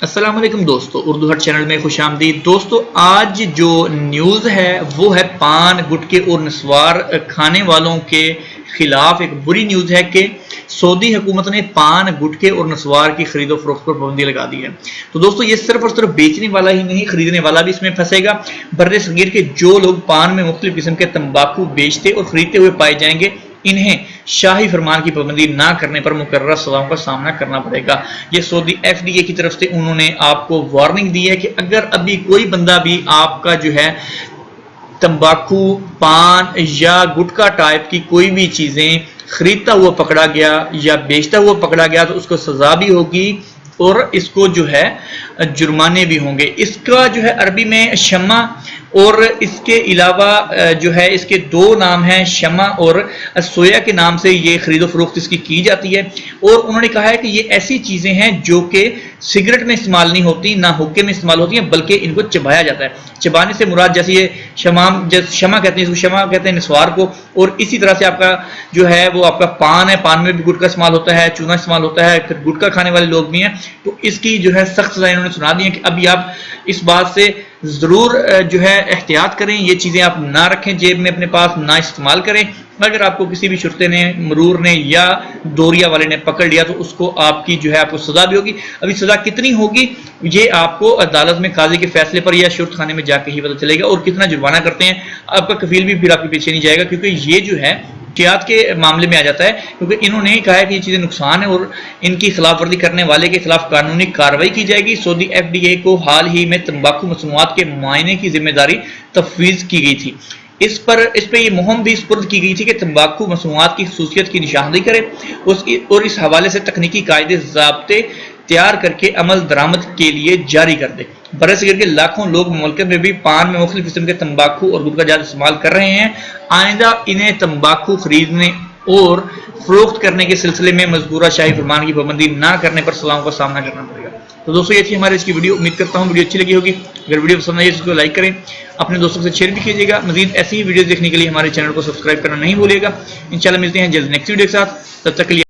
السلام علیکم دوستو، اردو ہٹ چینل میں خوش آمدید۔ دوستو آج جو نیوز ہے وہ ہے پان گٹکے اور نسوار کھانے والوں کے خلاف ایک بری نیوز ہے کہ سعودی حکومت نے پان گٹکے اور نسوار کی خرید و فروخت پر پابندی لگا دی ہے۔ تو دوستو یہ صرف اور صرف بیچنے والا ہی نہیں، خریدنے والا بھی اس میں پھنسے گا۔ بر صغیر کے جو لوگ پان میں مختلف قسم کے تمباکو بیچتے اور خریدتے ہوئے پائے جائیں گے، انہیں شاہی فرمان کی پابندی نہ کرنے پر مقررہ سزاؤں کا سامنا کرنا پڑے گا۔ یہ سعودی FDA کی طرف سے انہوں نے آپ کو وارننگ دی ہے کہ اگر ابھی کوئی بندہ بھی آپ کا جو ہے تمباکو، پان یا گٹکا ٹائپ کی کوئی بھی چیزیں خریدتا ہوا پکڑا گیا یا بیچتا ہوا پکڑا گیا تو اس کو سزا بھی ہوگی اور اس کو جو ہے جرمانے بھی ہوں گے۔ اس کا جو ہے عربی میں شمع اور اس کے علاوہ جو ہے اس کے دو نام ہیں، شمع اور سویا کے نام سے یہ خرید و فروخت اس کی جاتی ہے۔ اور انہوں نے کہا ہے کہ یہ ایسی چیزیں ہیں جو کہ سگریٹ میں استعمال نہیں ہوتی، نہ حقے میں استعمال ہوتی ہیں، بلکہ ان کو چبایا جاتا ہے۔ چبانے سے مراد جیسے یہ شمع کہتے ہیں، اس کو شمع کہتے ہیں نسوار کو، اور اسی طرح سے آپ کا جو ہے وہ آپ کا پان ہے، پان میں بھی گٹکا استعمال ہوتا ہے، چونا استعمال ہوتا ہے، پھر گٹکا کھانے والے لوگ بھی ہیں، تو اس کی جو ہے سخت سزا انہوں نے سنا دی ہے کہ ابھی آپ اس بات سے ضرور جو ہے احتیاط کریں، یہ چیزیں آپ نہ رکھیں جیب میں اپنے پاس، نہ استعمال کریں۔ اگر آپ کو کسی بھی شرطے نے، مرور نے یا دوریا والے نے پکڑ لیا تو اس کو آپ کی جو ہے آپ کو سزا بھی ہوگی۔ ابھی سزا کتنی ہوگی یہ آپ کو عدالت میں قاضی کے فیصلے پر یا شرط خانے میں جا کے ہی پتہ چلے گا، اور کتنا جرمانہ کرتے ہیں آپ کا کفیل بھی پھر آپ کے پیچھے نہیں جائے گا، کیونکہ یہ جو ہے منشیات کے معاملے میں آ جاتا ہے، کیونکہ انہوں نے کہا ہے کہ یہ چیزیں نقصان ہے اور ان کی خلاف ورزی کرنے والے کے خلاف قانونی کارروائی کی جائے گی۔ سعودی FDA کو حال ہی میں تمباکو مصنوعات کے معائنے کی ذمہ داری تفویض کی گئی تھی۔ اس پہ یہ مہم بھی سپرد کی گئی تھی کہ تمباکو مصنوعات کی خصوصیت کی نشاندہی کرے اور اس حوالے سے تکنیکی قاعدے ضابطے تیار کر کے عمل درآمد کے لیے جاری کر دے۔ برصغیر کے لاکھوں لوگ مملکت میں بھی پان میں مختلف قسم کے تمباکو اور گٹکا جات استعمال کر رہے ہیں۔ آئندہ انہیں تمباکو خریدنے اور فروخت کرنے کے سلسلے میں مذکورہ شاہی فرمان کی پابندی نہ کرنے پر سزاؤں کا سامنا کرنا پڑے گا۔ تو دوستو یہ تھی ہمارے اس کی ویڈیو، امید کرتا ہوں ویڈیو اچھی لگی ہوگی۔ اگر ویڈیو پسند آئی تو اس کو لائک کریں، اپنے دوستوں سے شیئر بھی کیجیے گا۔ مزید ایسی ہی ویڈیوز دیکھنے کے لیے ہمارے چینل کو سبسکرائب کرنا نہیں بھولیے گا۔ انشاءاللہ ملتے ہیں جلد نیکسٹ ویڈیو کے ساتھ، تب تک کے لیے